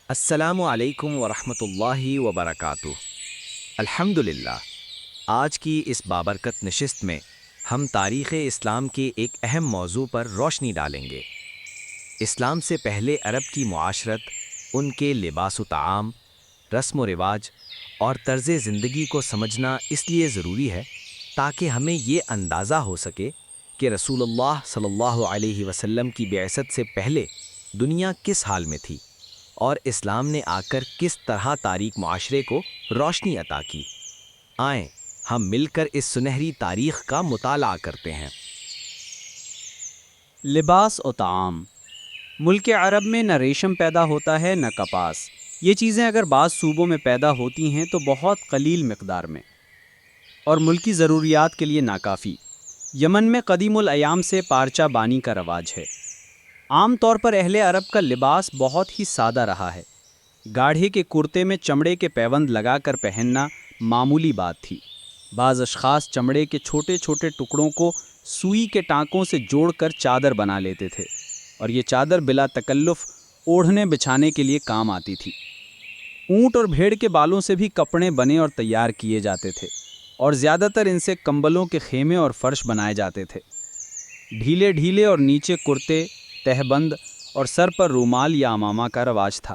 السلام علیکم ورحمۃ اللہ وبرکاتہ۔ الحمدللہ، آج کی اس بابرکت نشست میں ہم تاریخ اسلام کے ایک اہم موضوع پر روشنی ڈالیں گے۔ اسلام سے پہلے عرب کی معاشرت، ان کے لباس و طعام، رسم و رواج اور طرز زندگی کو سمجھنا اس لیے ضروری ہے تاکہ ہمیں یہ اندازہ ہو سکے کہ رسول اللہ صلی اللہ علیہ وسلم کی بعثت سے پہلے دنیا کس حال میں تھی اور اسلام نے آ کر کس طرح تاریک معاشرے کو روشنی عطا کی۔ آئیں ہم مل کر اس سنہری تاریخ کا مطالعہ کرتے ہیں۔ لباس و طعام۔ ملک عرب میں نہ ریشم پیدا ہوتا ہے نہ کپاس۔ یہ چیزیں اگر بعض صوبوں میں پیدا ہوتی ہیں تو بہت قلیل مقدار میں اور ملکی ضروریات کے لیے ناکافی۔ یمن میں قدیم الایام سے پارچہ بانی کا رواج ہے۔ عام طور پر اہل عرب کا لباس بہت ہی سادہ رہا ہے۔ گاڑھے کے کرتے میں چمڑے کے پیوند لگا کر پہننا معمولی بات تھی۔ بعض اشخاص چمڑے کے چھوٹے چھوٹے ٹکڑوں کو سوئی کے ٹانکوں سے جوڑ کر چادر بنا لیتے تھے اور یہ چادر بلا تکلف اوڑھنے بچھانے کے لیے کام آتی تھی۔ اونٹ اور بھیڑ کے بالوں سے بھی کپڑے بنے اور تیار کیے جاتے تھے اور زیادہ تر ان سے کمبلوں کے خیمے اور فرش بنائے جاتے تھے۔ ڈھیلے ڈھیلے اور نیچے کرتے، تہبند اور سر پر رومال یا امامہ کا رواج تھا۔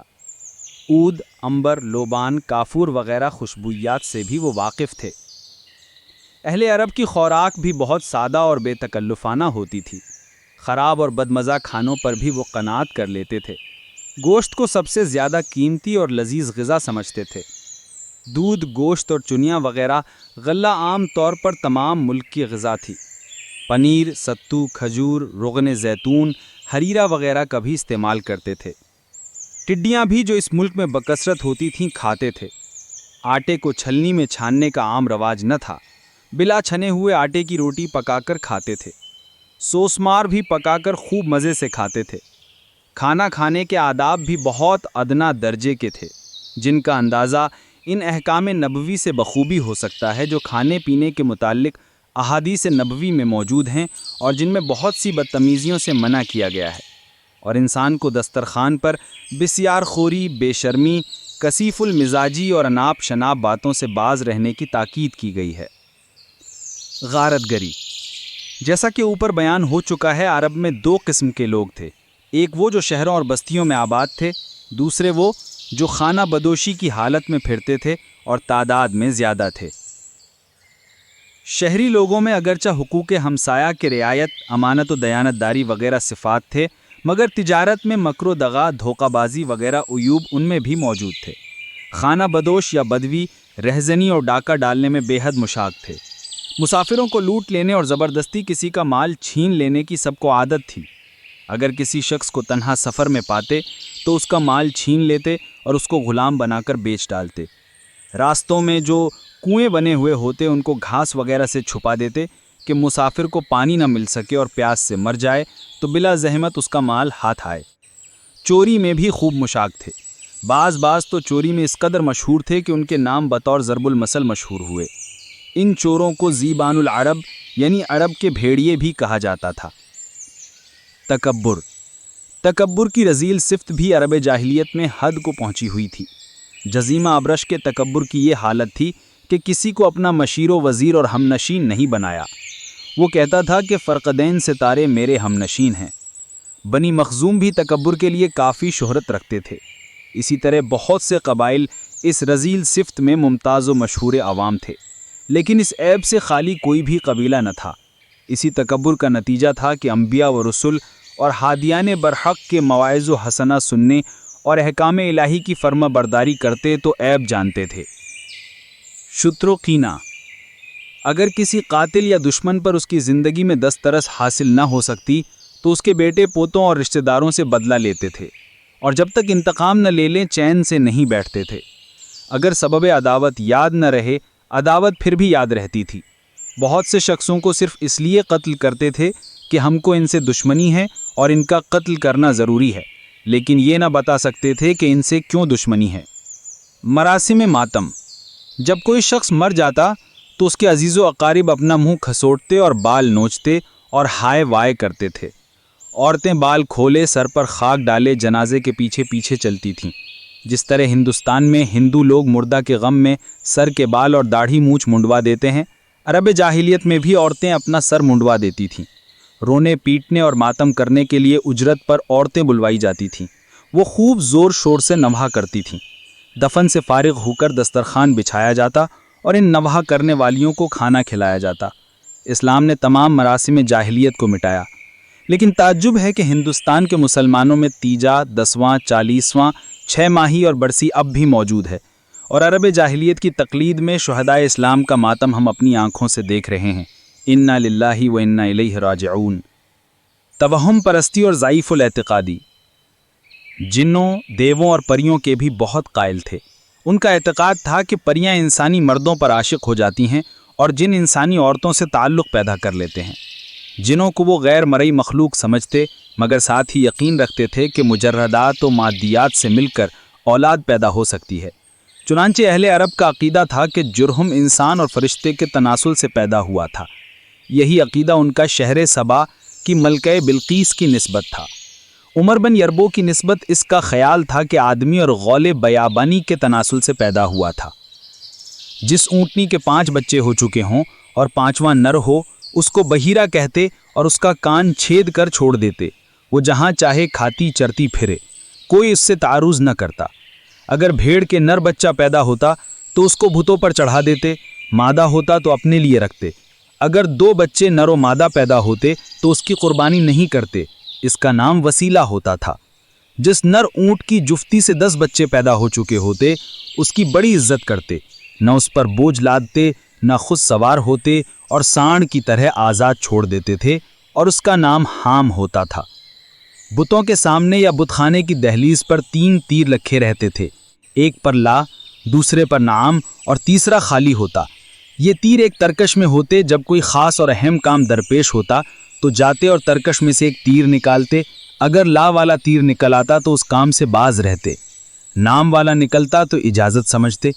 عود، عنبر، لوبان، کافور وغیرہ خوشبویات سے بھی وہ واقف تھے۔ اہل عرب کی خوراک بھی بہت سادہ اور بے تکلفانہ ہوتی تھی۔ خراب اور بدمزہ کھانوں پر بھی وہ قناعت کر لیتے تھے۔ گوشت کو سب سے زیادہ قیمتی اور لذیذ غذا سمجھتے تھے۔ دودھ، گوشت اور چنیاں وغیرہ غلہ عام طور پر تمام ملک کی غذا تھی۔ پنیر، ستو، کھجور، روغن زیتون، ہریرا وغیرہ کا بھی استعمال کرتے تھے۔ ٹڈیاں بھی جو اس ملک میں بکثرت ہوتی تھیں کھاتے تھے۔ آٹے کو چھلنی میں چھاننے کا عام رواج نہ تھا۔ بلا چھنے ہوئے آٹے کی روٹی پکا کر کھاتے تھے۔ سوسمار بھی پکا کر خوب مزے سے کھاتے تھے۔ کھانا کھانے کے آداب بھی بہت ادنا درجے کے تھے، جن کا اندازہ ان احکام نبوی سے بخوبی ہو سکتا ہے جو کھانے پینے کے متعلق احادیث نبوی میں موجود ہیں اور جن میں بہت سی بدتمیزیوں سے منع کیا گیا ہے اور انسان کو دسترخوان پر بسیار خوری، بے شرمی، کثیف المزاجی اور اناپ شناپ باتوں سے باز رہنے کی تاکید کی گئی ہے۔ غارت گری۔ جیسا کہ اوپر بیان ہو چکا ہے، عرب میں دو قسم کے لوگ تھے۔ ایک وہ جو شہروں اور بستیوں میں آباد تھے، دوسرے وہ جو خانہ بدوشی کی حالت میں پھرتے تھے اور تعداد میں زیادہ تھے۔ شہری لوگوں میں اگرچہ حقوق ہمسایہ کے رعایت، امانت و دیانت داری وغیرہ صفات تھے، مگر تجارت میں مکر و دغا، دھوکہ بازی وغیرہ عیوب ان میں بھی موجود تھے۔ خانہ بدوش یا بدوی رہزنی اور ڈاکہ ڈالنے میں بے حد مشاق تھے۔ مسافروں کو لوٹ لینے اور زبردستی کسی کا مال چھین لینے کی سب کو عادت تھی۔ اگر کسی شخص کو تنہا سفر میں پاتے تو اس کا مال چھین لیتے اور اس کو غلام بنا کر بیچ ڈالتے۔ راستوں میں جو کنویں بنے ہوئے ہوتے ان کو گھاس وغیرہ سے چھپا دیتے کہ مسافر کو پانی نہ مل سکے اور پیاس سے مر جائے تو بلا زحمت اس کا مال ہاتھ آئے۔ چوری میں بھی خوب مشاق تھے۔ بعض تو چوری میں اس قدر مشہور تھے کہ ان کے نام بطور ضرب المثل مشہور ہوئے۔ ان چوروں کو ذیبان العرب یعنی عرب کے بھیڑیے بھی کہا جاتا تھا۔ تکبر کی رذیل صفت بھی عرب جاہلیت میں حد کو پہنچی ہوئی تھی۔ جزیمہ ابرش کے تکبر کی یہ حالت تھی کہ کسی کو اپنا مشیر و وزیر اور ہم نشین نہیں بنایا۔ وہ کہتا تھا کہ فرقدین ستارے میرے ہم نشین ہیں۔ بنی مخزوم بھی تکبر کے لیے کافی شہرت رکھتے تھے۔ اسی طرح بہت سے قبائل اس رذیل صفت میں ممتاز و مشہور عوام تھے، لیکن اس عیب سے خالی کوئی بھی قبیلہ نہ تھا۔ اسی تکبر کا نتیجہ تھا کہ انبیاء و رسل اور ہادیان برحق کے مواعظ و حسنہ سننے اور احکام الہی کی فرما برداری کرتے تو عیب جانتے تھے۔ شتر و کینہ۔ اگر کسی قاتل یا دشمن پر اس کی زندگی میں دسترس حاصل نہ ہو سکتی تو اس کے بیٹے پوتوں اور رشتہ داروں سے بدلہ لیتے تھے اور جب تک انتقام نہ لے لیں چین سے نہیں بیٹھتے تھے۔ اگر سبب عداوت یاد نہ رہے، عداوت پھر بھی یاد رہتی تھی۔ بہت سے شخصوں کو صرف اس لیے قتل کرتے تھے کہ ہم کو ان سے دشمنی ہے اور ان کا قتل کرنا ضروری ہے، لیکن یہ نہ بتا سکتے تھے کہ ان سے کیوں دشمنی ہے۔ مراسم ماتم۔ جب کوئی شخص مر جاتا تو اس کے عزیز و اقارب اپنا منہ کھسوٹتے اور بال نوچتے اور ہائے وائے کرتے تھے۔ عورتیں بال کھولے، سر پر خاک ڈالے جنازے کے پیچھے پیچھے چلتی تھیں۔ جس طرح ہندوستان میں ہندو لوگ مردہ کے غم میں سر کے بال اور داڑھی مونچھ منڈوا دیتے ہیں، عرب جاہلیت میں بھی عورتیں اپنا سر منڈوا دیتی تھیں۔ رونے پیٹنے اور ماتم کرنے کے لیے اجرت پر عورتیں بلوائی جاتی تھیں۔ وہ خوب زور شور سے نوحہ کرتی تھیں۔ دفن سے فارغ ہو کر دسترخوان بچھایا جاتا اور ان نوحہ کرنے والیوں کو کھانا کھلایا جاتا۔ اسلام نے تمام مراسم جاہلیت کو مٹایا، لیکن تعجب ہے کہ ہندوستان کے مسلمانوں میں تیجا، 10واں، 40واں، 6 ماہی اور برسی اب بھی موجود ہے، اور عرب جاہلیت کی تقلید میں شہدائے اسلام کا ماتم ہم اپنی آنکھوں سے دیکھ رہے ہیں۔ انا للہ و انا الیہ راجعون۔ توہم پرستی اور ضعیف الاعتقادی۔ جنوں، دیووں اور پریوں کے بھی بہت قائل تھے۔ ان کا اعتقاد تھا کہ پریاں انسانی مردوں پر عاشق ہو جاتی ہیں اور جن انسانی عورتوں سے تعلق پیدا کر لیتے ہیں۔ جنوں کو وہ غیر مرئی مخلوق سمجھتے، مگر ساتھ ہی یقین رکھتے تھے کہ مجردات و مادیات سے مل کر اولاد پیدا ہو سکتی ہے۔ چنانچہ اہل عرب کا عقیدہ تھا کہ جرہم انسان اور فرشتے کے تناسل سے پیدا ہوا تھا۔ یہی عقیدہ ان کا شہر سبا کی ملکہ بلقیس کی نسبت تھا۔ عمر بن یربو کی نسبت اس کا خیال تھا کہ آدمی اور غول بیابانی کے تناسل سے پیدا ہوا تھا۔ جس اونٹنی کے 5 بچے ہو چکے ہوں اور 5واں نر ہو، اس کو بحیرہ کہتے اور اس کا کان چھید کر چھوڑ دیتے۔ وہ جہاں چاہے کھاتی چرتی پھرے، کوئی اس سے تعارض نہ کرتا۔ اگر بھیڑ کے نر بچہ پیدا ہوتا تو اس کو بتوں پر چڑھا دیتے، مادہ ہوتا تو اپنے لیے رکھتے۔ اگر 2 بچے نر و مادہ پیدا ہوتے تو اس کی قربانی نہیں کرتے، اس کا نام وسیلہ ہوتا تھا۔ جس نر اونٹ کی جفتی سے 10 بچے پیدا ہو چکے ہوتے، اس کی بڑی عزت کرتے، نہ اس پر بوجھ لادتے، نہ خود سوار ہوتے، اور سانڈ کی طرح آزاد چھوڑ دیتے تھے، اور اس کا نام حام ہوتا تھا۔ بتوں کے سامنے یا بت خانے کی دہلیز پر 3 تیر رکھے رہتے تھے، ایک پر لا، دوسرے پر نعم اور تیسرا خالی ہوتا۔ یہ تیر ایک ترکش میں ہوتے، جب کوئی خاص اور اہم کام درپیش ہوتا تو جاتے اور ترکش میں سے ایک تیر نکالتے۔ اگر لا والا تیر نکل آتا تو اس کام سے باز رہتے، نام والا نکلتا تو اجازت سمجھتے،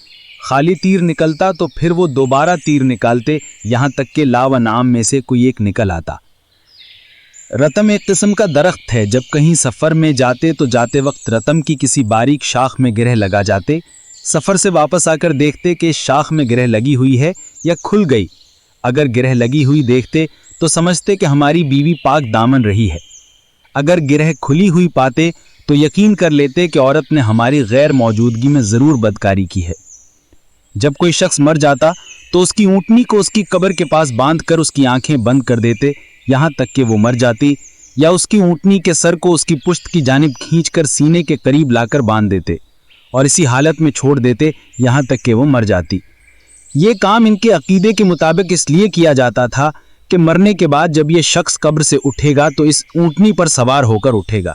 خالی تیر نکلتا تو پھر وہ دوبارہ تیر نکالتے، یہاں تک کہ لا و نام میں سے کوئی ایک نکل آتا۔ رتم ایک قسم کا درخت ہے، جب کہیں سفر میں جاتے تو جاتے وقت رتم کی کسی باریک شاخ میں گرہ لگا جاتے، سفر سے واپس آ کر دیکھتے کہ اس شاخ میں گرہ لگی ہوئی ہے یا کھل گئی۔ اگر گرہ لگی ہوئی دیکھتے تو سمجھتے کہ ہماری بیوی پاک دامن رہی ہے، اگر گرہ کھلی ہوئی پاتے تو یقین کر لیتے کہ عورت نے ہماری غیر موجودگی میں ضرور بدکاری کی ہے۔ جب کوئی شخص مر جاتا تو اس کی اونٹنی کو اس کی قبر کے پاس باندھ کر اس کی آنکھیں بند کر دیتے، یہاں تک کہ وہ مر جاتی، یا اس کی اونٹنی کے سر کو اس کی پشت کی جانب کھینچ کر سینے کے قریب لا کر باندھ دیتے اور اسی حالت میں چھوڑ دیتے یہاں تک کہ وہ مر جاتی۔ یہ کام ان کے عقیدے کے مطابق اس لیے کیا جاتا تھا کہ مرنے کے بعد جب یہ شخص قبر سے اٹھے گا تو اس اونٹنی پر سوار ہو کر اٹھے گا۔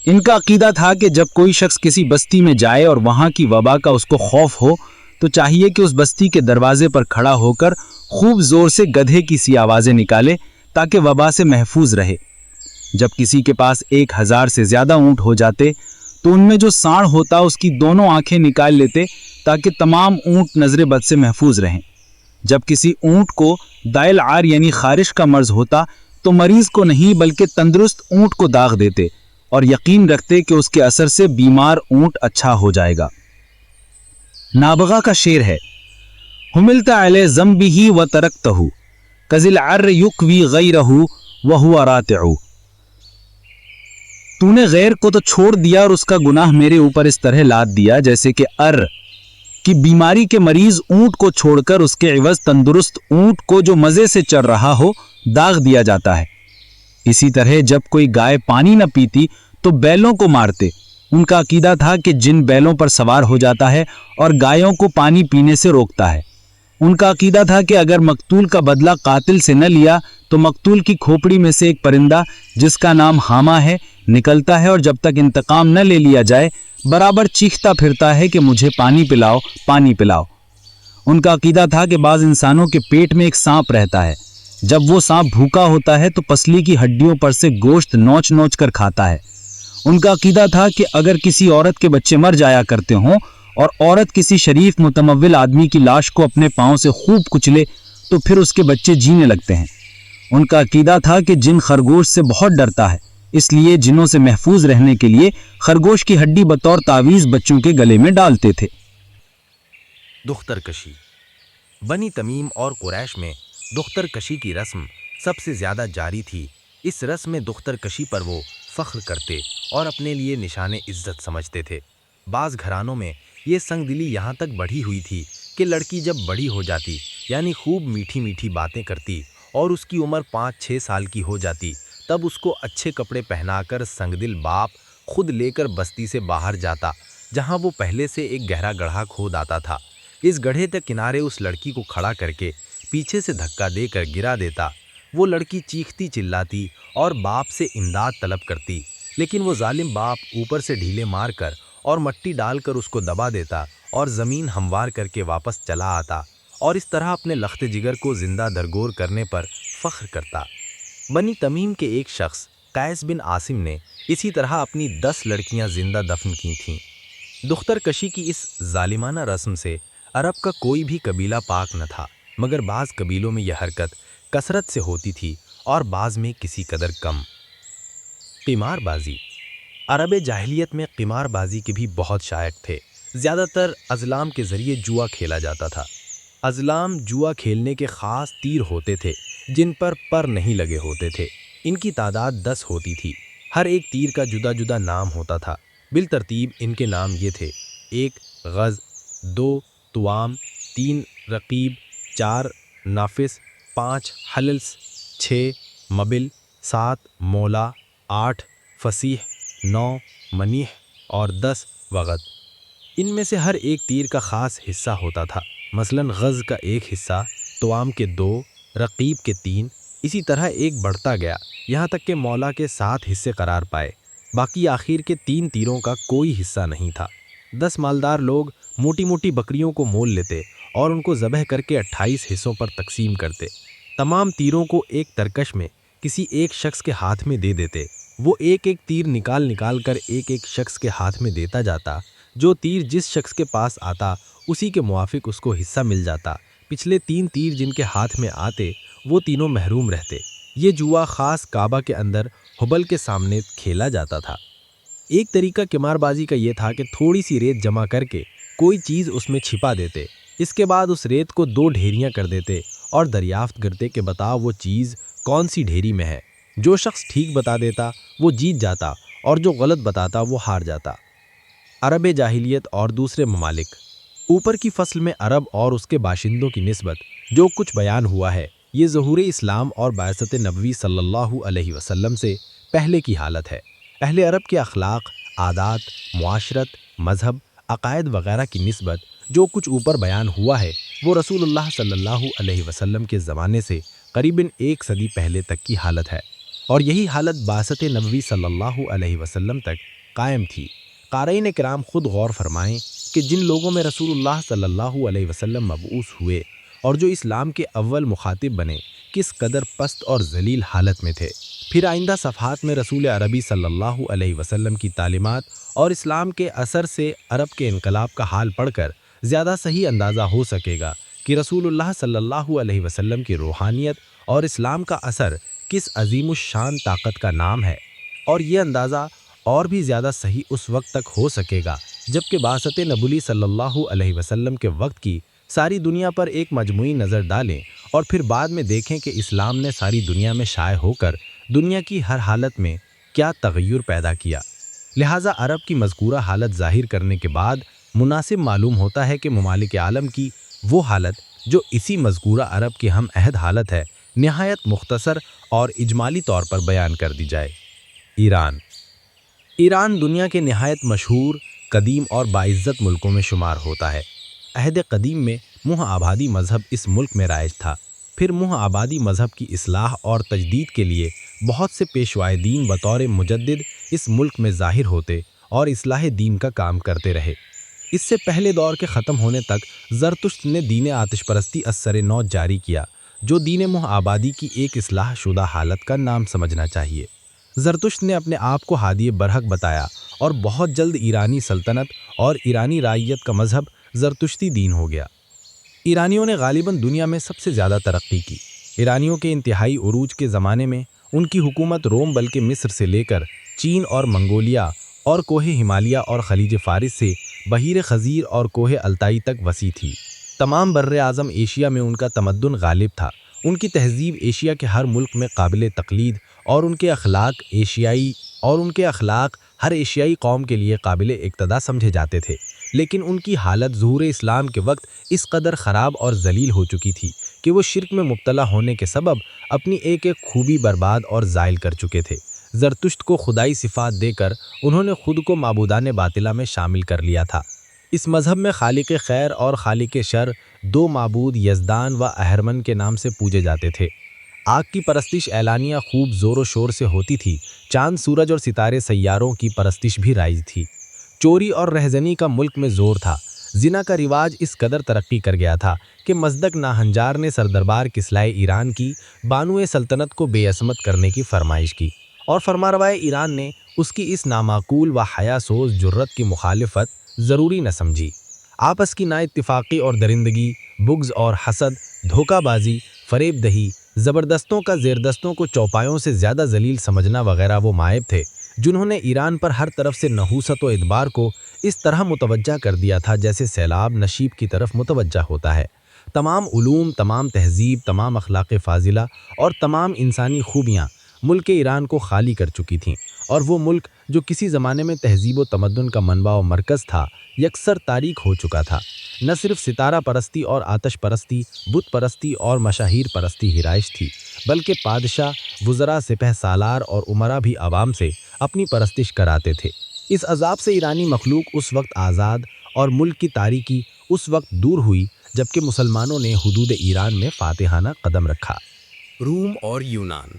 ان کا عقیدہ تھا کہ جب کوئی شخص کسی بستی میں جائے اور وہاں کی وبا کا اس کو خوف ہو تو چاہیے کہ اس بستی کے دروازے پر کھڑا ہو کر خوب زور سے گدھے کی سی آوازیں نکالے تاکہ وبا سے محفوظ رہے۔ جب کسی کے پاس 1000 سے زیادہ اونٹ ہو جاتے تو ان میں جو سانڈ ہوتا اس کی دونوں آنکھیں نکال لیتے تاکہ تمام اونٹ نظر بد سے محفوظ رہیں۔ جب کسی اونٹ کو دائل عار یعنی خارش کا مرض ہوتا تو مریض کو نہیں بلکہ تندرست اونٹ کو داغ دیتے اور یقین رکھتے کہ اس کے اثر سے بیمار اونٹ اچھا ہو جائے گا۔ نابغہ کا شعر ہے، حملت علی ذنبہ وترکتہ کذی العر یکوی غیرہ وہو راتع۔ تو نے غیر کو تو چھوڑ دیا اور اس کا گناہ میرے اوپر اس طرح لاد دیا جیسے کہ کی بیماری کے مریض اونٹ کو چھوڑ کر اس کے عوض تندرست اونٹ کو جو مزے سے چر رہا ہو داغ دیا جاتا ہے۔ اسی طرح جب کوئی گائے پانی نہ پیتی تو بیلوں کو مارتے۔ ان کا عقیدہ تھا کہ جن بیلوں پر سوار ہو جاتا ہے اور گایوں کو پانی پینے سے روکتا ہے۔ ان کا عقیدہ تھا کہ اگر مقتول کا بدلہ قاتل سے نہ لیا تو مقتول کی کھوپڑی میں سے ایک پرندہ جس کا نام حامہ ہے نکلتا ہے اور جب تک انتقام نہ لے لیا جائے برابر چیختا پھرتا ہے کہ مجھے پانی پلاؤ، پانی پلاؤ۔ ان کا عقیدہ تھا کہ بعض انسانوں کے پیٹ میں ایک سانپ رہتا ہے، جب وہ سانپ بھوکا ہوتا ہے تو پسلی کی ہڈیوں پر سے گوشت نوچ نوچ کر کھاتا ہے۔ ان کا عقیدہ تھا کہ اگر کسی عورت کے بچے مر جایا کرتے ہوں اور عورت کسی شریف متمول آدمی کی لاش کو اپنے پاؤں سے خوب کچلے تو پھر اس کے بچے جینے لگتے ہیں۔ ان کا عقیدہ تھا کہ جن خرگوش سے بہت ڈرتا ہے اس لیے جنوں سے محفوظ رہنے کے لیے خرگوش کی ہڈی بطور تعویذ بچوں کے گلے میں ڈالتے تھے۔ دختر کشی۔ بنی تمیم اور قریش میں دختر کشی کی رسم سب سے زیادہ جاری تھی۔ اس رسم میں دختر کشی پر وہ فخر کرتے اور اپنے لیے نشان عزت سمجھتے تھے۔ بعض گھرانوں میں یہ سنگ دلی یہاں تک بڑھی ہوئی تھی کہ لڑکی جب بڑی ہو جاتی، یعنی خوب میٹھی میٹھی باتیں کرتی اور اس کی عمر 5-6 سال کی ہو جاتی، تب اس کو اچھے کپڑے پہنا کر سنگ دل باپ خود لے کر بستی سے باہر جاتا، جہاں وہ پہلے سے ایک گہرا گڑھا کھود آتا تھا۔ اس گڑھے تک کنارے اس لڑکی کو کھڑا کر کے پیچھے سے دھکا دے کر گرا دیتا۔ وہ لڑکی چیختی چلاتی اور باپ سے امداد طلب کرتی، لیکن وہ ظالم باپ اوپر سے ڈھیلے مار کر اور مٹی ڈال کر اس کو دبا دیتا اور زمین ہموار کر کے واپس چلا آتا، اور اس طرح اپنے لخت جگر کو زندہ درگور کرنے پر فخر کرتا۔ بنی تمیم کے ایک شخص قیس بن عاصم نے اسی طرح اپنی 10 لڑکیاں زندہ دفن کی تھیں۔ دختر کشی کی اس ظالمانہ رسم سے عرب کا کوئی بھی قبیلہ پاک نہ تھا، مگر بعض قبیلوں میں یہ حرکت کثرت سے ہوتی تھی اور بعض میں کسی قدر کم۔ قمار بازی۔ عرب جاہلیت میں قمار بازی کے بھی بہت شائق تھے۔ زیادہ تر ازلام کے ذریعے جوا کھیلا جاتا تھا۔ ازلام جوا کھیلنے کے خاص تیر ہوتے تھے جن پر نہیں لگے ہوتے تھے۔ ان کی تعداد 10 ہوتی تھی۔ ہر ایک تیر کا جدا جدا نام ہوتا تھا۔ بالترتیب ان کے نام یہ تھے: 1 غز، 2 توام، 3 رقیب، 4 نافس، 5 حللس، 6 مبل، 7 مولا، 8 فصیح، 9 منیح اور 10 وغد۔ ان میں سے ہر ایک تیر کا خاص حصہ ہوتا تھا۔ مثلاً غز کا ایک حصہ، توام کے 2، رقیب کے 3، اسی طرح ایک بڑھتا گیا یہاں تک کہ مولا کے 7 حصے قرار پائے۔ باقی آخر کے 3 تیروں کا کوئی حصہ نہیں تھا۔ 10 مالدار لوگ موٹی موٹی بکریوں کو مول لیتے اور ان کو ذبح کر کے 28 حصوں پر تقسیم کرتے۔ تمام تیروں کو ایک ترکش میں کسی ایک شخص کے ہاتھ میں دے دیتے۔ وہ ایک ایک تیر نکال کر ایک ایک شخص کے ہاتھ میں دیتا جاتا۔ جو تیر جس شخص کے پاس آتا اسی کے موافق اس کو حصہ مل جاتا۔ پچھلے 3 تیر جن کے ہاتھ میں آتے وہ تینوں محروم رہتے۔ یہ جوا خاص کعبہ کے اندر حبل کے سامنے کھیلا جاتا تھا۔ ایک طریقہ قمار بازی کا یہ تھا کہ تھوڑی سی ریت جمع کر کے کوئی چیز اس میں چھپا دیتے۔ اس کے بعد اس ریت کو 2 ڈھیریاں کر دیتے اور دریافت کرتے کہ بتاؤ وہ چیز کون سی ڈھیری میں ہے۔ جو شخص ٹھیک بتا دیتا وہ جیت جاتا اور جو غلط بتاتا وہ ہار جاتا۔ عرب جاہلیت اور دوسرے ممالک۔ اوپر کی فصل میں عرب اور اس کے باشندوں کی نسبت جو کچھ بیان ہوا ہے، یہ ظہور اسلام اور بعثت نبوی صلی اللہ علیہ وسلم سے پہلے کی حالت ہے۔ اہل عرب کے اخلاق، عادات، معاشرت، مذہب، عقائد وغیرہ کی نسبت جو کچھ اوپر بیان ہوا ہے وہ رسول اللہ صلی اللہ علیہ وسلم کے زمانے سے قریباً 1 صدی پہلے تک کی حالت ہے، اور یہی حالت بعثت نبوی صلی اللہ علیہ وسلم تک قائم تھی۔ قارئین کرام خود غور فرمائیں کہ جن لوگوں میں رسول اللہ صلی اللہ علیہ وسلم مبعوث ہوئے اور جو اسلام کے اول مخاطب بنے، کس قدر پست اور ذلیل حالت میں تھے۔ پھر آئندہ صفحات میں رسول عربی صلی اللہ علیہ وسلم کی تعلیمات اور اسلام کے اثر سے عرب کے انقلاب کا حال پڑھ کر زیادہ صحیح اندازہ ہو سکے گا کہ رسول اللہ صلی اللہ علیہ وسلم کی روحانیت اور اسلام کا اثر کس عظیم الشان طاقت کا نام ہے، اور یہ اندازہ اور بھی زیادہ صحیح اس وقت تک ہو سکے گا جبکہ بعثت نبوی صلی اللہ علیہ وسلم کے وقت کی ساری دنیا پر ایک مجموعی نظر ڈالیں اور پھر بعد میں دیکھیں کہ اسلام نے ساری دنیا میں شائع ہو کر دنیا کی ہر حالت میں کیا تغیر پیدا کیا۔ لہٰذا عرب کی مذکورہ حالت ظاہر کرنے کے بعد مناسب معلوم ہوتا ہے کہ ممالک عالم کی وہ حالت جو اسی مذکورہ عرب کی ہم عہد حالت ہے نہایت مختصر اور اجمالی طور پر بیان کر دی جائے۔ ایران دنیا کے نہایت مشہور، قدیم اور باعزت ملکوں میں شمار ہوتا ہے۔ عہد قدیم میں منہ آبادی مذہب اس ملک میں رائج تھا۔ پھر منہ آبادی مذہب کی اصلاح اور تجدید کے لیے بہت سے پیشوائے دین بطور مجدد اس ملک میں ظاہر ہوتے اور اصلاح دین کا کام کرتے رہے۔ اس سے پہلے دور کے ختم ہونے تک زرتشت نے دین آتش پرستی اثر نو جاری کیا، جو دین منہ آبادی کی ایک اصلاح شدہ حالت کا نام سمجھنا چاہیے۔ زرتشت نے اپنے آپ کو ہادی برحق بتایا اور بہت جلد ایرانی سلطنت اور ایرانی رعیت کا مذہب زرتشتی دین ہو گیا۔ ایرانیوں نے غالباً دنیا میں سب سے زیادہ ترقی کی۔ ایرانیوں کے انتہائی عروج کے زمانے میں ان کی حکومت روم بلکہ مصر سے لے کر چین اور منگولیا اور کوہ ہمالیہ اور خلیج فارس سے بحیر خزیر اور کوہ التائی تک وسیع تھی۔ تمام بر اعظم ایشیا میں ان کا تمدن غالب تھا۔ ان کی تہذیب ایشیا کے ہر ملک میں قابل تقلید اور ان کے اخلاق ہر ایشیائی قوم کے لیے قابل اقتداء سمجھے جاتے تھے، لیکن ان کی حالت ظہور اسلام کے وقت اس قدر خراب اور ذلیل ہو چکی تھی کہ وہ شرک میں مبتلا ہونے کے سبب اپنی ایک ایک خوبی برباد اور زائل کر چکے تھے۔ زرتشت کو خدائی صفات دے کر انہوں نے خود کو معبودان باطلہ میں شامل کر لیا تھا۔ اس مذہب میں خالق خیر اور خالق شر دو معبود یزدان و اہرمن کے نام سے پوجے جاتے تھے۔ آگ کی پرستش اعلانیہ خوب زور و شور سے ہوتی تھی، چاند سورج اور ستارے سیاروں کی پرستش بھی رائج تھی۔ چوری اور رہزنی کا ملک میں زور تھا۔ زنا کا رواج اس قدر ترقی کر گیا تھا کہ مصدق ناہنجار نے سردربار کسلائے ایران کی بانوئے سلطنت کو بے عصمت کرنے کی فرمائش کی، اور فرمانروائے ایران نے اس کی اس نامعقول و حیا سوز جرت کی مخالفت ضروری نہ سمجھی۔ آپس کی نا اتفاقی اور درندگی، بغض اور حسد، دھوکہ بازی، فریب دہی، زبردستوں کا زیردستوں کو چوپایوں سے زیادہ ذلیل سمجھنا وغیرہ وہ مائب تھے جنہوں نے ایران پر ہر طرف سے نحوست و ادبار کو اس طرح متوجہ کر دیا تھا جیسے سیلاب نشیب کی طرف متوجہ ہوتا ہے۔ تمام علوم، تمام تہذیب، تمام اخلاق فاضلہ اور تمام انسانی خوبیاں ملک ایران کو خالی کر چکی تھیں، اور وہ ملک جو کسی زمانے میں تہذیب و تمدن کا منبع و مرکز تھا، یکسر تاریک ہو چکا تھا۔ نہ صرف ستارہ پرستی اور آتش پرستی، بت پرستی اور مشاہیر پرستی ہی رائج تھی، بلکہ بادشاہ، وزراء، سپہ سالار اور امراء بھی عوام سے اپنی پرستش کراتے تھے۔ اس عذاب سے ایرانی مخلوق اس وقت آزاد اور ملک کی تاریکی اس وقت دور ہوئی جبکہ مسلمانوں نے حدود ایران میں فاتحانہ قدم رکھا۔ روم اور یونان۔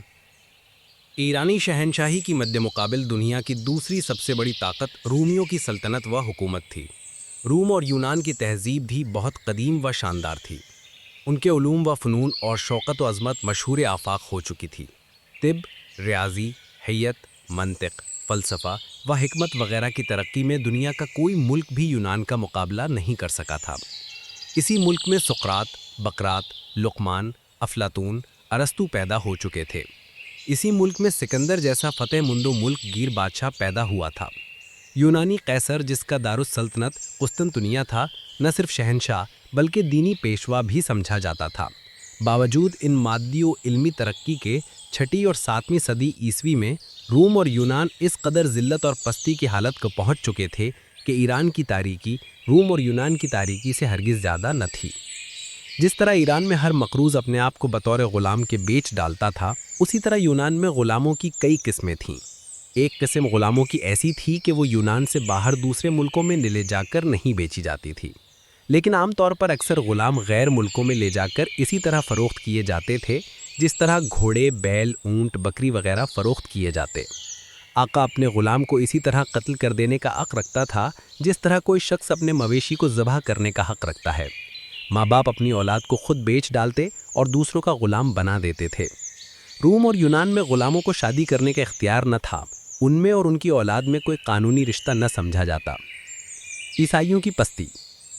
ایرانی شہنشاہی کی مد مقابل دنیا کی دوسری سب سے بڑی طاقت رومیوں کی سلطنت و حکومت تھی۔ روم اور یونان کی تہذیب بھی بہت قدیم و شاندار تھی۔ ان کے علوم و فنون اور شوکت و عظمت مشہور آفاق ہو چکی تھی۔ طب، ریاضی، حیت، منطق، فلسفہ و حکمت وغیرہ کی ترقی میں دنیا کا کوئی ملک بھی یونان کا مقابلہ نہیں کر سکا تھا۔ اسی ملک میں سقراط، بقراط، لقمان، افلاطون، ارسطو پیدا ہو چکے تھے۔ اسی ملک میں سکندر جیسا فتح مندو ملک گیر بادشاہ پیدا ہوا تھا۔ یونانی قیصر، جس کا دارالسلطنت قسطنطنیہ تھا، نہ صرف شہنشاہ بلکہ دینی پیشوا بھی سمجھا جاتا تھا۔ باوجود ان مادی و علمی ترقی کے 6 اور 7ویں صدی عیسوی میں روم اور یونان اس قدر ذلت اور پستی کی حالت کو پہنچ چکے تھے کہ ایران کی تاریکی روم اور یونان کی تاریکی سے ہرگز زیادہ نہ تھی۔ جس طرح ایران میں ہر مقروض اپنے آپ کو بطور غلام کے بیچ ڈالتا تھا، اسی طرح یونان میں غلاموں کی کئی قسمیں تھیں۔ ایک قسم غلاموں کی ایسی تھی کہ وہ یونان سے باہر دوسرے ملکوں میں لے جا کر نہیں بیچی جاتی تھی، لیکن عام طور پر اکثر غلام غیر ملکوں میں لے جا کر اسی طرح فروخت کیے جاتے تھے جس طرح گھوڑے، بیل، اونٹ، بکری وغیرہ فروخت کیے جاتے۔ آقا اپنے غلام کو اسی طرح قتل کر دینے کا حق رکھتا تھا جس طرح کوئی شخص اپنے مویشی کو ذبح کرنے کا حق رکھتا ہے۔ ماں باپ اپنی اولاد کو خود بیچ ڈالتے اور دوسروں کا غلام بنا دیتے تھے۔ روم اور یونان میں غلاموں کو شادی کرنے کا اختیار نہ تھا، ان میں اور ان کی اولاد میں کوئی قانونی رشتہ نہ سمجھا جاتا۔ عیسائیوں کی پستی۔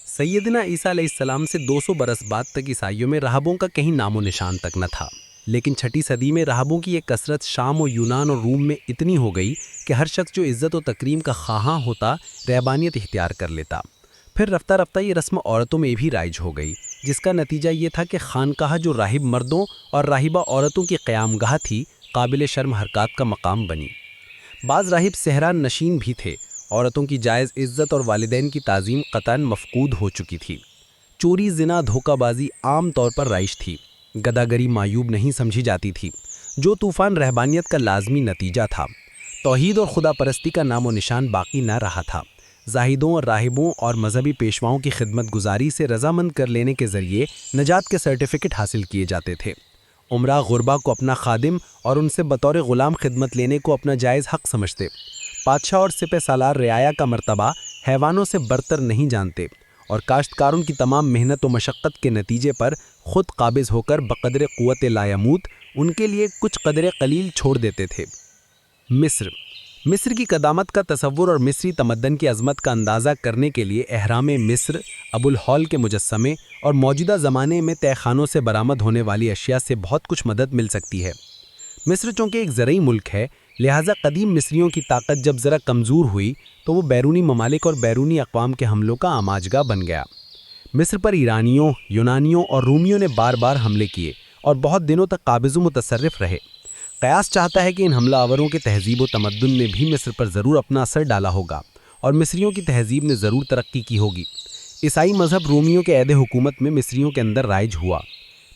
سیدنا عیسیٰ علیہ السلام سے 200 برس بعد تک عیسائیوں میں راہبوں کا کہیں نام و نشان تک نہ تھا، لیکن 6 صدی میں راہبوں کی ایک کثرت شام و یونان اور روم میں اتنی ہو گئی کہ ہر شخص جو عزت و تکریم کا خواہاں ہوتا رہبانیت اختیار کر لیتا۔ پھر رفتہ رفتہ یہ رسم عورتوں میں بھی رائج ہو گئی، جس کا نتیجہ یہ تھا کہ خانقاہ جو راہب مردوں اور راہبہ عورتوں کی قیام گاہ تھی، قابل شرم حرکات کا مقام بنی۔ بعض راہب صحرا نشین بھی تھے۔ عورتوں کی جائز عزت اور والدین کی تعظیم قطعاً مفقود ہو چکی تھی۔ چوری، زنا، دھوکہ بازی عام طور پر رائج تھی۔ گداگری معیوب نہیں سمجھی جاتی تھی، جو طوفان رہبانیت کا لازمی نتیجہ تھا۔ توحید اور خدا پرستی کا نام و نشان باقی نہ رہا تھا۔ زاہدوں اور راہبوں اور مذہبی پیشواؤں کی خدمت گزاری سے رضامند کر لینے کے ذریعے نجات کے سرٹیفکیٹ حاصل کیے جاتے تھے۔ عمرہ غربا کو اپنا خادم اور ان سے بطور غلام خدمت لینے کو اپنا جائز حق سمجھتے۔ بادشاہ اور سپہ سالار رعایا کا مرتبہ حیوانوں سے برتر نہیں جانتے، اور کاشتکاروں کی تمام محنت و مشقت کے نتیجے پر خود قابض ہو کر بقدر قوت لایموت ان کے لیے کچھ قدر قلیل چھوڑ دیتے تھے۔ مصر کی قدامت کا تصور اور مصری تمدن کی عظمت کا اندازہ کرنے کے لیے اہرام مصر، ابو الہول کے مجسمے اور موجودہ زمانے میں تہہ خانوں سے برآمد ہونے والی اشیاء سے بہت کچھ مدد مل سکتی ہے۔ مصر چونکہ ایک زرعی ملک ہے، لہٰذا قدیم مصریوں کی طاقت جب ذرا کمزور ہوئی تو وہ بیرونی ممالک اور بیرونی اقوام کے حملوں کا آماجگاہ بن گیا۔ مصر پر ایرانیوں، یونانیوں اور رومیوں نے بار بار حملے کیے اور بہت دنوں تک قابض و متصرف رہے۔ قیاس چاہتا ہے کہ ان حملہ آوروں کے تہذیب و تمدن نے بھی مصر پر ضرور اپنا اثر ڈالا ہوگا اور مصریوں کی تہذیب نے ضرور ترقی کی ہوگی۔ عیسائی مذہب رومیوں کے عہد حکومت میں مصریوں کے اندر رائج ہوا۔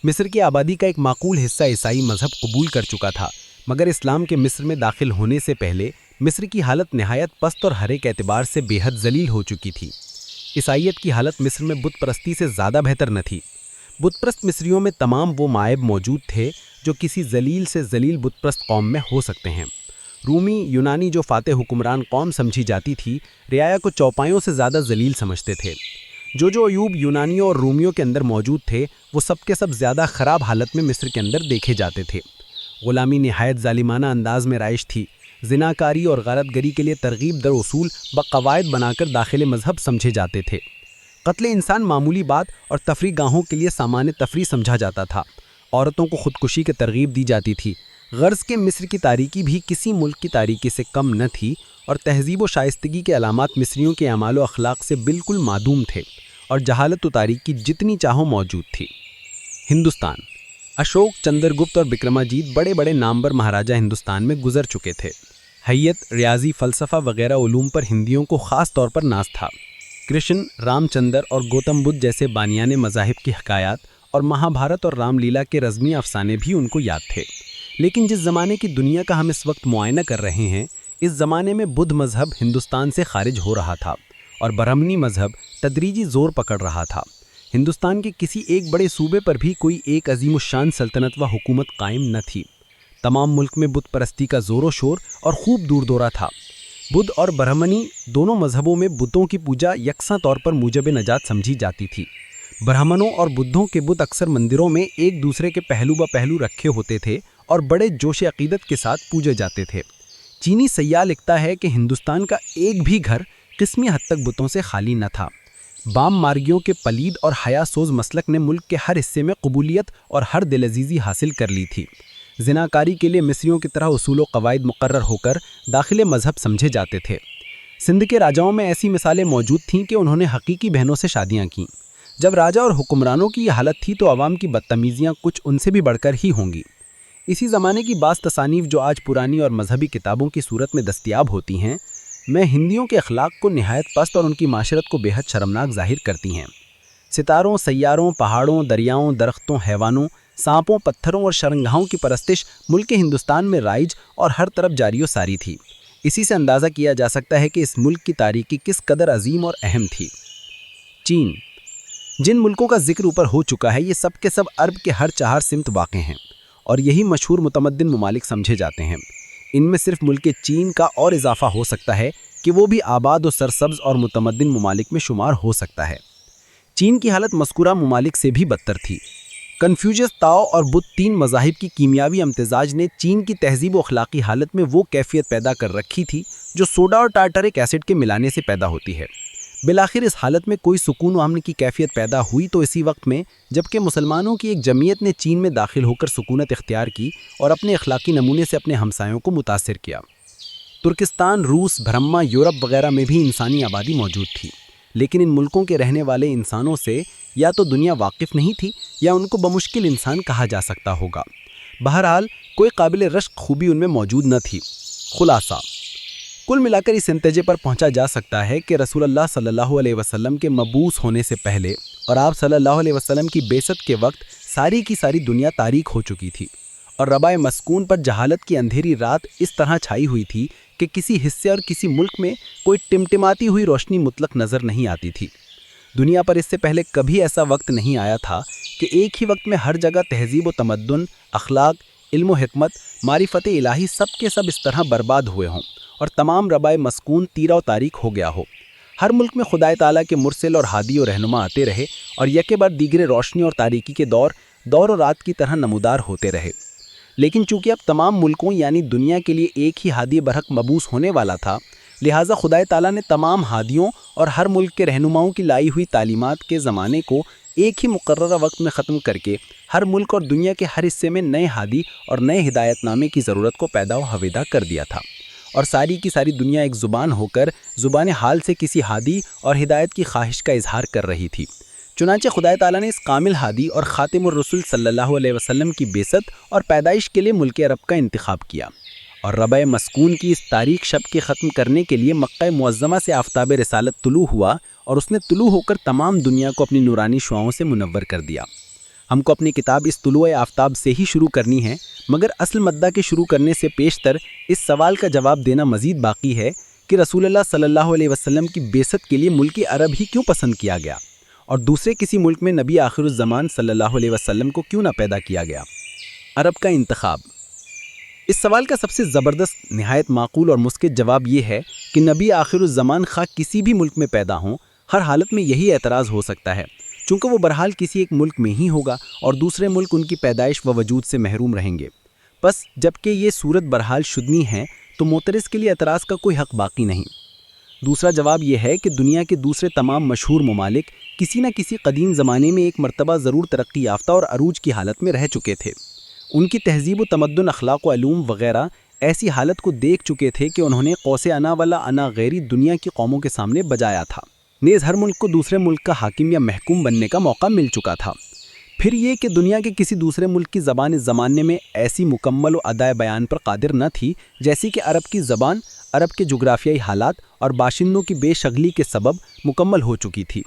مصر کی آبادی کا ایک معقول حصہ عیسائی مذہب قبول کر چکا تھا، مگر اسلام کے مصر میں داخل ہونے سے پہلے مصر کی حالت نہایت پست اور ہر ایک اعتبار سے بے حد ذلیل ہو چکی تھی۔ عیسائیت کی حالت مصر میں بت پرستی سے زیادہ بہتر نہ تھی۔ بت پرست مصریوں میں تمام وہ معائب موجود تھے جو کسی ذلیل سے ذلیل بت پرست قوم میں ہو سکتے ہیں۔ رومی یونانی جو فاتح حکمران قوم سمجھی جاتی تھی، رعایا کو چوپایوں سے زیادہ ذلیل سمجھتے تھے۔ جو عیوب یونانیوں اور رومیوں کے اندر موجود تھے وہ سب کے سب زیادہ خراب حالت میں مصر کے اندر دیکھے جاتے تھے۔ غلامی نہایت ظالمانہ انداز میں رائج تھی۔ زناکاری اور غارت گری کے لیے ترغیب در اصول بقواعد بنا کر داخل مذہب سمجھے جاتے تھے۔ قتل انسان معمولی بات اور تفریح گاہوں کے لیے سامان تفریح سمجھا جاتا تھا۔ عورتوں کو خودکشی کی ترغیب دی جاتی تھی۔ غرض کہ مصر کی تاریکی بھی کسی ملک کی تاریکی سے کم نہ تھی اور تہذیب و شائستگی کے علامات مصریوں کے اعمال و اخلاق سے بالکل معدوم تھے اور جہالت و تاریکی جتنی چاہو موجود تھی۔ ہندوستان۔ اشوک، چندر گپت اور بکرماجیت بڑے بڑے نامور مہاراجہ ہندوستان میں گزر چکے تھے۔ حیت، ریاضی، فلسفہ وغیرہ علوم پر ہندیوں کو خاص طور پر ناز تھا۔ کرشن، رام چندر اور گوتم بدھ جیسے بانیان مذاہب کی حکایات اور مہابھارت اور رام لیلا کے رزمی افسانے بھی ان کو یاد تھے۔ لیکن جس زمانے کی دنیا کا ہم اس وقت معائنہ کر رہے ہیں، اس زمانے میں بدھ مذہب ہندوستان سے خارج ہو رہا تھا اور برہمنی مذہب تدریجی زور پکڑ رہا تھا۔ ہندوستان کے کسی ایک بڑے صوبے پر بھی کوئی ایک عظیم الشان سلطنت و حکومت قائم نہ تھی۔ تمام ملک میں بت پرستی کا زور و شور اور خوب دور دورہ تھا۔ بدھ اور برہمنی دونوں مذہبوں میں بتوں کی پوجا یکساں طور پر موجب نجات سمجھی جاتی تھی۔ برہمنوں اور بدھوں کے بت اکثر مندروں میں ایک دوسرے کے پہلو بہ پہلو رکھے ہوتے تھے اور بڑے جوش عقیدت کے ساتھ پوجے جاتے تھے۔ چینی سیاح لکھتا ہے کہ ہندوستان کا ایک بھی گھر قسمی حد تک بتوں سے خالی نہ تھا۔ بام مارگیوں کے پلید اور حیا سوز مسلک نے ملک کے ہر حصے میں قبولیت اور ہر دل عزیزی حاصل کر لی تھی۔ زناکاری کے لیے مصریوں کی طرح اصول و قواعد مقرر ہو کر داخل مذہب سمجھے جاتے تھے۔ سندھ کے راجاؤں میں ایسی مثالیں موجود تھیں کہ انہوں نے حقیقی بہنوں سے شادیاں کیں۔ جب راجا اور حکمرانوں کی یہ حالت تھی تو عوام کی بدتمیزیاں کچھ ان سے بھی بڑھ کر ہی ہوں گی۔ اسی زمانے کی بعض تصانیف جو آج پرانی اور مذہبی کتابوں کی صورت میں دستیاب ہوتی ہیں، میں ہندیوں کے اخلاق کو نہایت پست اور ان کی معاشرت کو بے حد شرمناک ظاہر کرتی ہیں۔ ستاروں، سیاروں، پہاڑوں، دریاؤں، درختوں، حیوانوں، سانپوں، پتھروں اور شرنگاہوں کی پرستش ملک ہندوستان میں رائج اور ہر طرف جاری و ساری تھی۔ اسی سے اندازہ کیا جا سکتا ہے کہ اس ملک کی تاریکی کس قدر عظیم اور اہم تھی۔ چین۔ جن ملکوں کا ذکر اوپر ہو چکا ہے، یہ سب کے سب عرب کے ہر چہار سمت واقع ہیں اور یہی مشہور متمدن ممالک سمجھے جاتے ہیں۔ ان میں صرف ملک چین کا اور اضافہ ہو سکتا ہے کہ وہ بھی آباد و سرسبز اور متمدن ممالک میں شمار ہو سکتا ہے۔ چین کی حالت مذکورہ ممالک سے بھی بدتر تھی۔ کنفیوشس، تاؤ اور بدھ تین مذاہب کی کیمیاوی امتزاج نے چین کی تہذیب و اخلاقی حالت میں وہ کیفیت پیدا کر رکھی تھی جو سوڈا اور ٹارٹرک ایسڈ کے ملانے سے پیدا ہوتی ہے۔ بالآخر اس حالت میں کوئی سکون و امن کی کیفیت پیدا ہوئی تو اسی وقت میں جبکہ مسلمانوں کی ایک جمعیت نے چین میں داخل ہو کر سکونت اختیار کی اور اپنے اخلاقی نمونے سے اپنے ہمسایوں کو متاثر کیا۔ ترکستان، روس، برہما، یورپ وغیرہ میں بھی انسانی آبادی موجود تھی، لیکن ان ملکوں کے رہنے والے انسانوں سے یا تو دنیا واقف نہیں تھی یا ان کو بمشکل انسان کہا جا سکتا ہوگا۔ بہرحال کوئی قابل رشک خوبی ان میں موجود نہ تھی۔ خلاصہ، کل ملا کر اس نتیجے پر پہنچا جا سکتا ہے کہ رسول اللہ صلی اللہ علیہ وسلم کے مبعوث ہونے سے پہلے اور آپ صلی اللہ علیہ وسلم کی بعثت کے وقت ساری کی ساری دنیا تاریک ہو چکی تھی اور ربائے مسکون پر جہالت کی اندھیری رات اس طرح چھائی ہوئی تھی کہ کسی حصے اور کسی ملک میں کوئی ٹمٹماتی ہوئی روشنی مطلق نظر نہیں آتی تھی۔ دنیا پر اس سے پہلے کبھی ایسا وقت نہیں آیا تھا کہ ایک ہی وقت میں ہر جگہ تہذیب و تمدن، اخلاق، علم و حکمت، معرفت الہی سب کے سب اس طرح برباد ہوئے ہوں اور تمام ربائے مسکون تیرہ و تاریک ہو گیا ہو۔ ہر ملک میں خدائے تعالیٰ کے مرسل اور ہادی و رہنما آتے رہے اور یکے بعد دیگرے روشنی اور تاریکی کے دور و رات کی طرح نمودار ہوتے رہے۔ لیکن چونکہ اب تمام ملکوں یعنی دنیا کے لیے ایک ہی ہادی برحق مبعوث ہونے والا تھا، لہٰذا خدائے تعالیٰ نے تمام ہادیوں اور ہر ملک کے رہنماؤں کی لائی ہوئی تعلیمات کے زمانے کو ایک ہی مقررہ وقت میں ختم کر کے ہر ملک اور دنیا کے ہر حصے میں نئے ہادی اور نئے ہدایت نامے کی ضرورت کو پیدا و حویدہ کر دیا تھا، اور ساری کی ساری دنیا ایک زبان ہو کر زبان حال سے کسی ہادی اور ہدایت کی خواہش کا اظہار کر رہی تھی۔ چنانچہ خدا تعالیٰ نے اس کامل ہادی اور خاتم الرسل صلی اللہ علیہ وسلم کی بعثت اور پیدائش کے لیے ملک عرب کا انتخاب کیا، اور ربع مسکون کی اس تاریک شب کے ختم کرنے کے لیے مکہ معظمہ سے آفتاب رسالت طلوع ہوا، اور اس نے طلوع ہو کر تمام دنیا کو اپنی نورانی شعاؤں سے منور کر دیا۔ ہم کو اپنی کتاب اس طلوع آفتاب سے ہی شروع کرنی ہے، مگر اصل مدہ کے شروع کرنے سے پیشتر اس سوال کا جواب دینا مزید باقی ہے کہ رسول اللہ صلی اللہ علیہ وسلم کی بعثت کے لیے ملک عرب ہی کیوں پسند کیا گیا، اور دوسرے کسی ملک میں نبی آخر الزمان صلی اللہ علیہ وسلم کو کیوں نہ پیدا کیا گیا۔ عرب کا انتخاب۔ اس سوال کا سب سے زبردست، نہایت معقول اور مسکت جواب یہ ہے کہ نبی آخر الزمان خواہ کسی بھی ملک میں پیدا ہوں، ہر حالت میں یہی اعتراض ہو سکتا ہے، چونکہ وہ بہرحال کسی ایک ملک میں ہی ہوگا اور دوسرے ملک ان کی پیدائش و وجود سے محروم رہیں گے۔ بس جبکہ یہ صورت بہرحال شدنی ہے تو معترض کے لیے اعتراض کا کوئی حق باقی نہیں۔ دوسرا جواب یہ ہے کہ دنیا کے دوسرے تمام مشہور ممالک کسی نہ کسی قدیم زمانے میں ایک مرتبہ ضرور ترقی یافتہ اور عروج کی حالت میں رہ چکے تھے۔ ان کی تہذیب و تمدن، اخلاق و علوم وغیرہ ایسی حالت کو دیکھ چکے تھے کہ انہوں نے قوس انا والا انا غیری دنیا کی قوموں کے سامنے بجایا تھا۔ نیز ہر ملک کو دوسرے ملک کا حاکم یا محکوم بننے کا موقع مل چکا تھا۔ پھر یہ کہ دنیا کے کسی دوسرے ملک کی زبان اس زمانے میں ایسی مکمل و ادائے بیان پر قادر نہ تھی جیسی کہ عرب کی زبان عرب کے جغرافیائی حالات اور باشندوں کی بے شغلی کے سبب مکمل ہو چکی تھی۔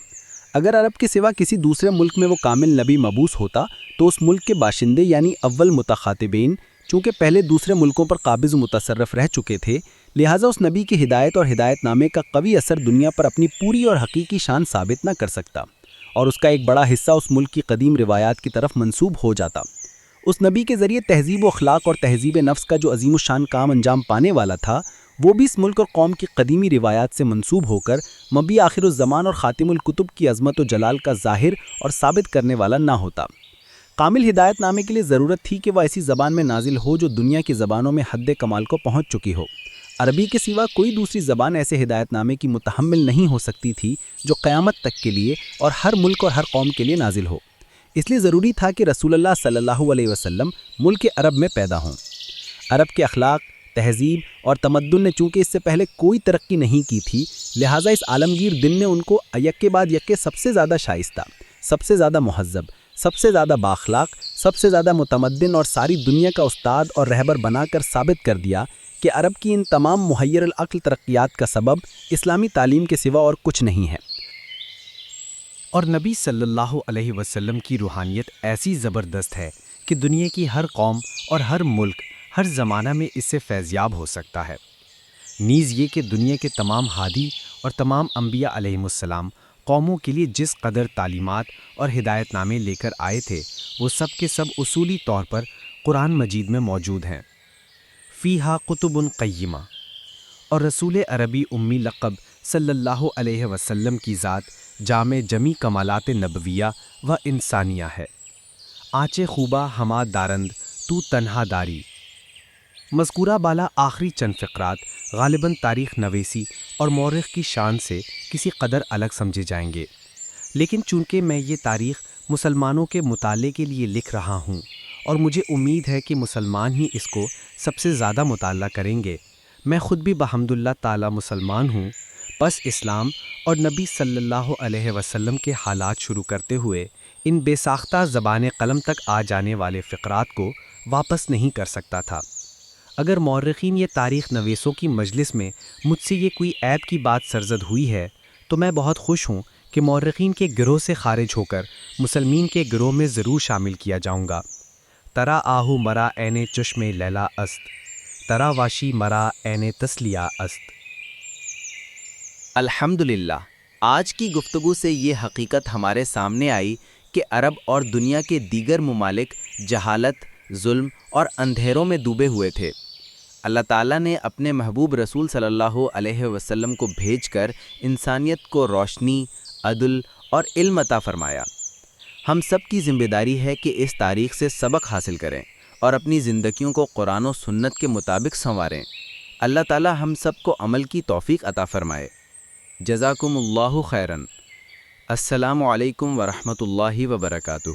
اگر عرب کے سوا کسی دوسرے ملک میں وہ کامل نبی مبعوث ہوتا تو اس ملک کے باشندے یعنی اول متخاطبین چونکہ پہلے دوسرے ملکوں پر قابض و متصرف رہ چکے تھے، لہٰذا اس نبی کی ہدایت اور ہدایت نامے کا قوی اثر دنیا پر اپنی پوری اور حقیقی شان ثابت نہ کر سکتا، اور اس کا ایک بڑا حصہ اس ملک کی قدیم روایات کی طرف منسوب ہو جاتا۔ اس نبی کے ذریعے تہذیب و اخلاق اور تہذیب نفس کا جو عظیم الشان کام انجام پانے والا تھا، وہ بھی اس ملک اور قوم کی قدیمی روایات سے منسوب ہو کر مبی آخر الزمان اور خاتم الکتب کی عظمت و جلال کا ظاہر اور ثابت کرنے والا نہ ہوتا۔ کامل ہدایت نامے کے لیے ضرورت تھی کہ وہ ایسی زبان میں نازل ہو جو دنیا کی زبانوں میں حد کمال کو پہنچ چکی ہو۔ عربی کے سوا کوئی دوسری زبان ایسے ہدایت نامے کی متحمل نہیں ہو سکتی تھی جو قیامت تک کے لیے اور ہر ملک اور ہر قوم کے لیے نازل ہو۔ اس لیے ضروری تھا کہ رسول اللہ صلی اللہ علیہ وسلم ملک عرب میں پیدا ہوں۔ عرب کے اخلاق، تہذیب اور تمدن نے چونکہ اس سے پہلے کوئی ترقی نہیں کی تھی، لہٰذا اس عالمگیر دن نے ان کو یک کے بعد یک سب سے زیادہ شائستہ، سب سے زیادہ مہذب، سب سے زیادہ بااخلاق، سب سے زیادہ متمدن اور ساری دنیا کا استاد اور رہبر بنا کر ثابت کر دیا کہ عرب کی ان تمام محیر العقل ترقیات کا سبب اسلامی تعلیم کے سوا اور کچھ نہیں ہے۔ اور نبی صلی اللہ علیہ وسلم کی روحانیت ایسی زبردست ہے کہ دنیا کی ہر قوم اور ہر ملک ہر زمانہ میں اس سے فیضیاب ہو سکتا ہے۔ نیز یہ کہ دنیا کے تمام ہادی اور تمام انبیاء علیہم السلام قوموں کے لیے جس قدر تعلیمات اور ہدایت نامے لے کر آئے تھے، وہ سب کے سب اصولی طور پر قرآن مجید میں موجود ہیں۔ فیہا قطب قیمہ، اور رسول عربی امی لقب صلی اللہ علیہ وسلم کی ذات جامع جمی کمالات نبویہ و انسانیہ ہے۔ آنچ خوبہ ہما دارند تو تنہا داری۔ مذکورہ بالا آخری چند فقرات غالباً تاریخ نویسی اور مورخ کی شان سے کسی قدر الگ سمجھے جائیں گے، لیکن چونکہ میں یہ تاریخ مسلمانوں کے مطالعے کے لیے لکھ رہا ہوں اور مجھے امید ہے کہ مسلمان ہی اس کو سب سے زیادہ مطالعہ کریں گے، میں خود بھی بحمد اللہ تعالی مسلمان ہوں، پس اسلام اور نبی صلی اللہ علیہ وسلم کے حالات شروع کرتے ہوئے ان بے ساختہ زبان قلم تک آ جانے والے فقرات کو واپس نہیں کر سکتا تھا۔ اگر مورخین یہ تاریخ نویسوں کی مجلس میں مجھ سے یہ کوئی عیب کی بات سرزد ہوئی ہے تو میں بہت خوش ہوں کہ مورخین کے گروہ سے خارج ہو کر مسلمین کے گروہ میں ضرور شامل کیا جاؤں گا۔ ترا آہو مرا عین چشم لیلا است، ترا واشی مرا عین تسلیہ است۔ الحمدللہ، آج کی گفتگو سے یہ حقیقت ہمارے سامنے آئی کہ عرب اور دنیا کے دیگر ممالک جہالت، ظلم اور اندھیروں میں ڈوبے ہوئے تھے۔ اللہ تعالیٰ نے اپنے محبوب رسول صلی اللہ علیہ وسلم کو بھیج کر انسانیت کو روشنی، عدل اور علم عطا فرمایا۔ ہم سب کی ذمہ داری ہے کہ اس تاریخ سے سبق حاصل کریں اور اپنی زندگیوں کو قرآن و سنت کے مطابق سنواریں۔ اللہ تعالیٰ ہم سب کو عمل کی توفیق عطا فرمائے۔ جزاکم اللہ خیراً۔ السلام علیکم ورحمۃ اللہ وبرکاتہ۔